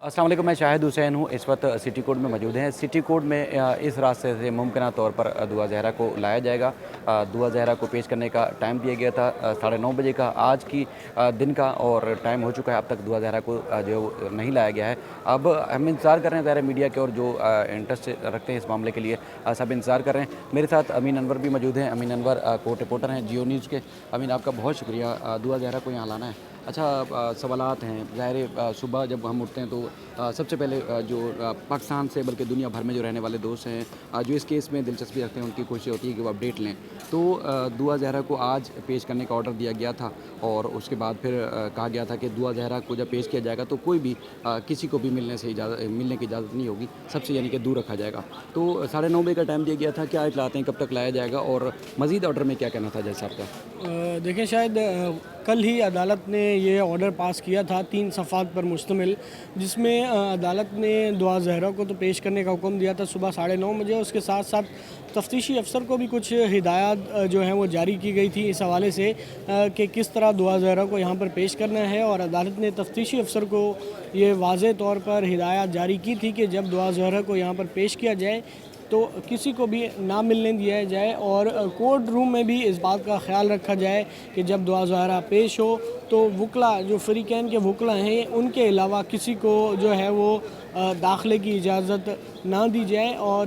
अस्सलाम वालेकुम, मैं शाहिद हुसैन हूँ। इस वक्त सिटी कोर्ट में मौजूद हैं। सिटी कोर्ट में इस रास्ते से मुमकिन तौर पर दुआ ज़हरा को लाया जाएगा। दुआ ज़हरा को पेश करने का टाइम दिया गया था 9:30 बजे का, आज की दिन का, और टाइम हो चुका है। अब तक दुआ ज़हरा को जो नहीं लाया गया है। अब हम इंतज़ार कर रहे हैं ज़ाहिर मीडिया के और जो इंटरेस्ट रखते हैं इस मामले के लिए, सब इंतज़ार कर रहे हैं। मेरे साथ अमीन अनवर भी मौजूद हैं। अमीन अनवर कोर्ट रिपोर्टर हैं जियो न्यूज़ के। अमीन, आपका बहुत शुक्रिया। दुआ ज़हरा को यहाँ लाना है। अच्छा, सवालात हैं ज़ाहिर। सुबह जब हम उठते हैं तो सबसे पहले जो पाकिस्तान से बल्कि दुनिया भर में जो रहने वाले दोस्त हैं, जो इस केस में दिलचस्पी रखते हैं, उनकी कोशिश होती है कि वो अपडेट लें। तो दुआ ज़हरा को आज पेश करने का ऑर्डर दिया गया था और उसके बाद फिर कहा गया था कि दुआ ज़हरा को जब पेश किया जाएगा तो कोई भी किसी को भी मिलने की इजाज़त नहीं होगी, सबसे यानी कि दूर रखा जाएगा। तो 9:30 बजे का टाइम दिया गया था। क्या इतलाते हैं, कब तक लाया जाएगा और मज़ीद ऑर्डर में क्या कहना था जज साहब का? देखें, शायद कल ही अदालत ने ये ऑर्डर पास किया था 3 सफ़ात पर मुश्तमिल, जिसमें अदालत ने दुआ ज़हरा को तो पेश करने का हुक्म दिया था सुबह 9:30 बजे। उसके साथ साथ तफ्तीशी अफसर को भी कुछ हिदायत जो हैं वो जारी की गई थी इस हवाले से कि किस तरह दुआ ज़हरा को यहाँ पर पेश करना है। और अदालत ने तफ्तीशी अफसर को ये वाज़े तौर पर हिदायत जारी की थी कि जब दुआ ज़हरा को यहाँ पर पेश किया जाए तो किसी को भी ना मिलने दिया जाए और कोर्ट रूम में भी इस बात का ख्याल रखा जाए कि जब दुआ ज़हरा पेश हो तो वकला, जो फ़रीक़ैन के वकला हैं, उनके अलावा किसी को जो है वो दाखिले की इजाज़त ना दी जाए और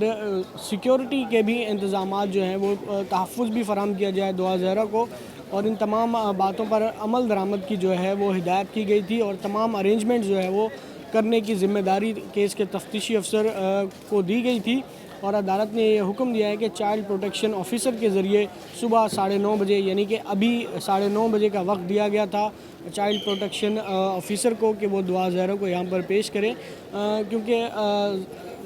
सिक्योरिटी के भी इंतज़ामात जो हैं वो तहफ़्फ़ुज़ भी फ़राहम किया जाए दुआ ज़हरा को। और इन तमाम बातों पर अमल दरामद की जो है वो हिदायत की गई थी और तमाम अरेंजमेंट जो है वो करने की ज़िम्मेदारी केस के तफ्तीशी अफसर को दी गई थी। और अदालत ने यह हुक्म दिया है कि चाइल्ड प्रोटेक्शन ऑफिसर के ज़रिए सुबह 9:30 बजे, यानी कि अभी 9:30 बजे का वक्त दिया गया था चाइल्ड प्रोटेक्शन ऑफिसर को कि वो दुआ ज़हरा को यहाँ पर पेश करें, क्योंकि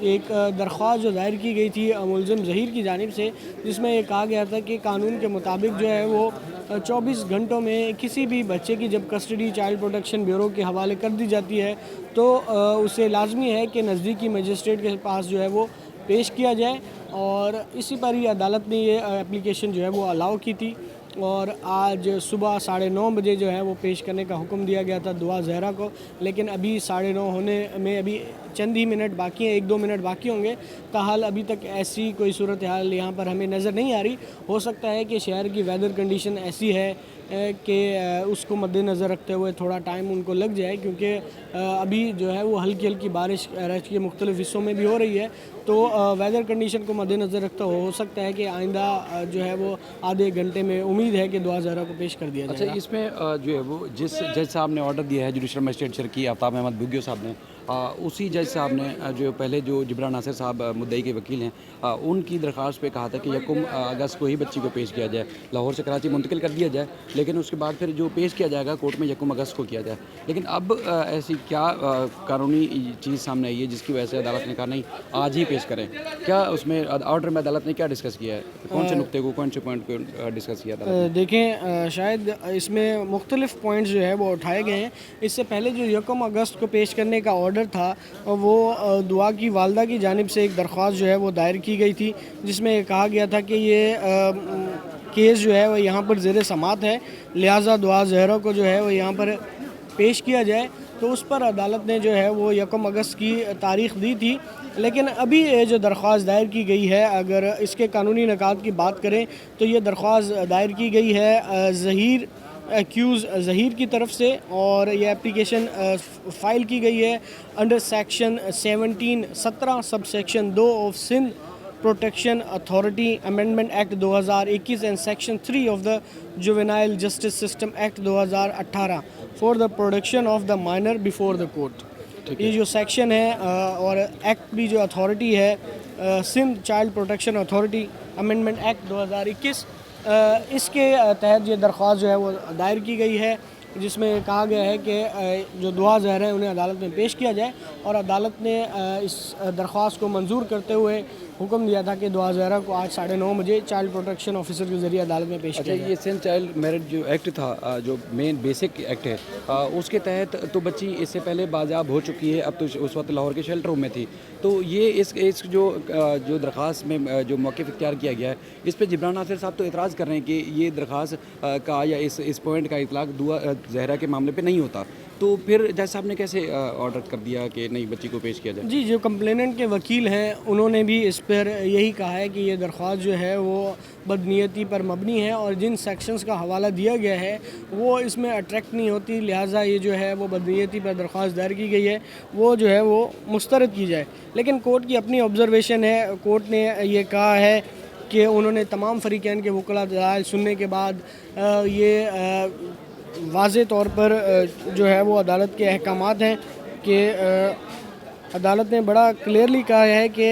एक दरख्वास्त जो दायर की गई थी मुलज़िम ज़हीर की जानिब से, जिसमें ये कहा गया था कि कानून के मुताबिक जो है वो 24 घंटों में किसी भी बच्चे की जब कस्टडी चाइल्ड प्रोटेक्शन ब्यूरो के हवाले कर दी जाती है तो उसे लाजमी है कि नज़दीकी मजिस्ट्रेट के पास जो है वो पेश किया जाए। और इसी पर ही अदालत ने ये एप्लीकेशन जो है वो अलाउ की थी और आज सुबह 9:30 बजे जो है वो पेश करने का हुक्म दिया गया था दुआ ज़हरा को। लेकिन अभी 9:30 होने में अभी चंद ही मिनट बाकी हैं, 1-2 मिनट बाकी होंगे। ताहाल अभी तक ऐसी कोई सूरत हाल यहाँ पर हमें नज़र नहीं आ रही। हो सकता है कि शहर की वेदर कंडीशन ऐसी है कि उसको मद्देनज़र रखते हुए थोड़ा टाइम उनको लग जाए, क्योंकि अभी जो है वो हल्की हल्की बारिश राज्य के मुख्तलिफ़ हिस्सों में भी हो रही है। तो वेदर कंडीशन को मद्देनज़र रखते हो सकता है कि आइंदा जो है वो आधे घंटे में उम्मीद है कि दुआ ज़हरा को पेश कर दिया जाएगा। अच्छा, इसमें जो है वो जिस जज साहब ने ऑर्डर दिया है, जुडिशल मजिस्ट्रेट शर्की आफ्ताब अहमद बुग्गियो साहब ने, उसी जज साहब ने जो पहले जो जिब्रान नासिर साहब मुद्दई के वकील हैं, उनकी दरख्वास्त पे कहा था कि 1 अगस्त को ही बच्ची को पेश किया जाए, लाहौर से कराची मुंतकिल कर दिया जाए, लेकिन उसके बाद फिर जो पेश किया जाएगा कोर्ट में 1 अगस्त को किया जाए। लेकिन अब ऐसी क्या कानूनी चीज़ सामने आई है जिसकी वजह से अदालत ने कहा नहीं, आज ही पेश करें? क्या उसमें ऑर्डर में अदालत ने क्या डिस्कस किया है? कौन से नुक्ते को, कौन से पॉइंट को डिस्कस किया था? देखें, शायद इसमें मुख्तलिफ़ पॉइंट्स जो है वो उठाए गए हैं। इससे पहले जो 1 अगस्त को पेश करने का ऑर्डर था वो दुआ की वालदा की जानिब से एक दरख्वास्त जो है वो दायर की गई थी, जिसमें कहा गया था कि ये केस जो है वो यहाँ पर ज़ेर समात है, लिहाजा दुआ ज़हरा को जो है वो यहाँ पर पेश किया जाए। तो उस पर अदालत ने जो है वो 1 अगस्त की तारीख़ दी थी। लेकिन अभी ये जो दरख्वास्त दायर की गई है, अगर इसके कानूनी निकात की बात करें तो ये दरख्वास्त दायर की गई है ज़हीर की तरफ से और ये एप्लीकेशन फ़ाइल की गई है under section 17 sub section 2 of Sindh protection authority amendment act 2021 and section 3 of the juvenile justice system act 2018 for the protection of the minor before the court. ये जो सेक्शन है और एक्ट भी जो अथॉरिटी है Sindh child protection authority amendment act 2021, इसके तहत ये दरख्वास्त जो है वो दायर की गई है, जिसमें कहा गया है कि जो दुआ ज़हरा है उन्हें अदालत में पेश किया जाए। और अदालत ने इस दरख्वास्त को मंजूर करते हुए हुक्म दिया था कि दुआ ज़हरा को आज 9:30 बजे चाइल्ड प्रोटेक्शन ऑफिसर के ज़रिए अदालत में पेश किया जाए। ये सिंध चाइल्ड मैरिज जो एक्ट था, जो मेन बेसिक एक्ट है, उसके तहत तो बच्ची इससे पहले बाज़ाब हो चुकी है, अब तो उस वक्त लाहौर के शेल्टर रूम में थी। तो ये इस जो दरख्वास्त में जो मौक़िफ़ इख्तियार किया गया है, इस पर जिब्रान नासिर साहब तो एतराज़ कर रहे हैं कि ये दरख्वास्त का या इस पॉइंट का इतलाक़ दुआ ज़हरा के मामले पे नहीं होता। तो फिर जज साहब ने कैसे ऑर्डर कर दिया कि नहीं बच्ची को पेश किया जाए? जी, जो कंप्लेनेंट के वकील हैं उन्होंने भी इस पर यही कहा है कि ये दरख्वास्त जो है वो बदनीयती पर मबनी है और जिन सेक्शंस का हवाला दिया गया है वो इसमें अट्रैक्ट नहीं होती, लिहाजा ये जो है वो बदनीयती पर दरख्वास्त दायर की गई है वो जो है वो मुस्तरद की जाए। लेकिन कोर्ट की अपनी ऑब्जर्वेशन है, कोर्ट ने ये कहा है कि उन्होंने तमाम फरीकैन के वकला दलाइल सुनने के बाद ये वाज़े तौर पर जो है वो अदालत के अहकामात हैं कि अदालत ने बड़ा क्लियरली कहा है कि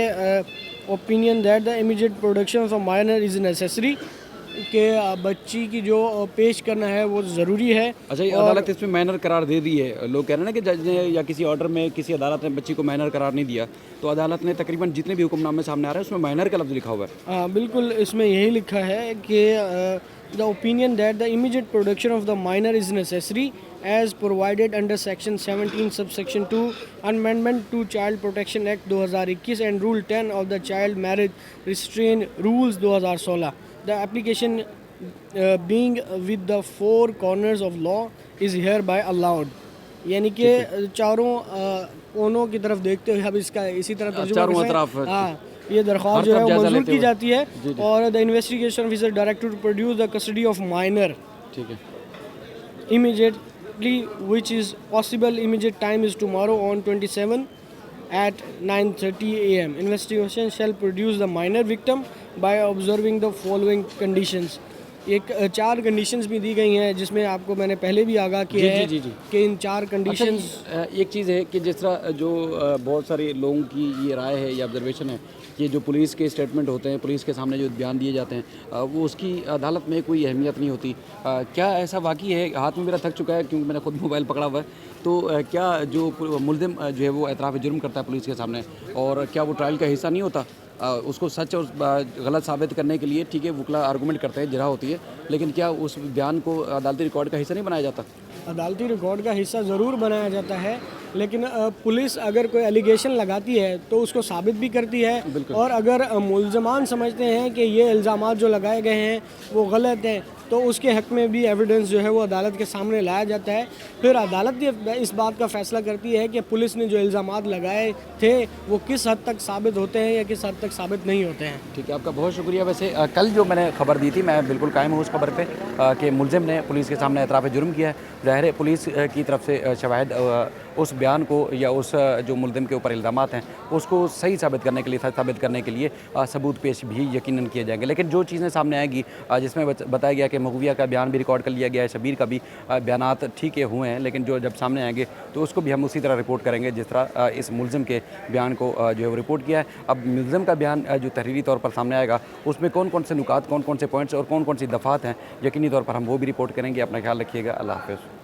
opinion that the immediate production of minor is necessary, कि बच्ची की जो पेश करना है वो ज़रूरी है। अच्छा, ये अदालत इसमें माइनर करार दे दी है। लोग कह रहे हैं ना कि जज ने या किसी ऑर्डर में किसी अदालत ने बच्ची को माइनर करार नहीं दिया, तो अदालत ने तकरीबन जितने भी हुक्मनामे सामने आ रहे हैं उसमें माइनर का लफ्ज़ लिखा हुआ है। हाँ बिल्कुल, इसमें यही लिखा है कि the opinion that the immediate production of the minor is necessary as provided under section 17 subsection 2 amendment to child protection act 2021 and rule 10 of the child marriage restraint rules 2016। The application being with the four corners of law is hereby allowed, यानी कि चारों कोनों की तरफ देखते हुए अब इसका इसी तरह तर्जुमा चारों करें। तरफ हाँ, ये दरख्वास्त जो है वो मंजूर की जाती है और the investigation officer directed to produce the custody of minor ठीक है। immediately, which is possible. Immediate time is tomorrow on 27 at 9:30 a.m. Investigation shall produce the minor victim by observing the following conditions. एक 4 conditions भी दी गई हैं जिसमें आपको मैंने पहले भी आगाह किया है कि इन 4 कंडीशंस। एक चीज़ है कि जिस तरह जो बहुत सारे लोगों की ये राय है या ऑब्जर्वेशन है कि जो पुलिस के स्टेटमेंट होते हैं, पुलिस के सामने जो बयान दिए जाते हैं वो उसकी अदालत में कोई अहमियत नहीं होती। क्या ऐसा वाकई है? हाथ में मेरा थक चुका है क्योंकि मैंने खुद मोबाइल पकड़ा हुआ है। तो क्या जो मुल्ज़िम जो है वो एतराफ़ जुर्म करता है पुलिस के सामने, और क्या वो ट्रायल का हिस्सा नहीं होता? उसको सच और गलत साबित करने के लिए ठीक है वकला आर्गूमेंट करते हैं, जरा होती है, लेकिन क्या उस बयान को अदालती रिकॉर्ड का हिस्सा नहीं बनाया जाता? अदालती रिकॉर्ड का हिस्सा ज़रूर बनाया जाता है, लेकिन पुलिस अगर कोई एलिगेशन लगाती है तो उसको साबित भी करती है, और अगर मुल्ज़मान समझते हैं कि ये इल्ज़ामात जो लगाए गए हैं वो गलत हैं तो उसके हक़ में भी एविडेंस जो है वो अदालत के सामने लाया जाता है। फिर अदालत इस बात का फ़ैसला करती है कि पुलिस ने जो इल्ज़ामात लगाए थे वो किस हद तक साबित होते हैं या किस हद तक साबित नहीं होते हैं। ठीक है, आपका बहुत शुक्रिया। वैसे कल जो मैंने खबर दी थी मैं बिल्कुल कायम हूँ उस खबर पे कि मुल्ज़िम ने पुलिस के सामने एतराफ़ जुर्म किया है। ज़ाहिर है पुलिस की तरफ से शवाहिद उस बयान को या उस जो मुल्ज़िम के ऊपर इल्ज़ामात हैं उसको सही साबित करने के लिए, सच साबित करने के लिए सबूत पेश भी यकीनन किए जाएंगे। लेकिन जो चीज़ें सामने आएगी जिसमें बताया गया कि मगविया का बयान भी रिकॉर्ड कर लिया गया है, शबीर का भी बयानात ठीक है हुए हैं, लेकिन जो जब सामने आएंगे तो उसको भी हम उसी तरह रिपोर्ट करेंगे जिस तरह इस मुल्ज़िम के बयान को जो है वो रिपोर्ट किया है। अब मुल्ज़िम का बयान जो तहरीरी तौर पर सामने आएगा उसमें कौन कौन से नुकात, कौन कौन से पॉइंट्स और कौन कौन सी दफ़ात हैं, यकीनी तौर पर हम वो भी रिपोर्ट करेंगे। अपना ख्याल रखिएगा। अल्लाह हाफ़िज़।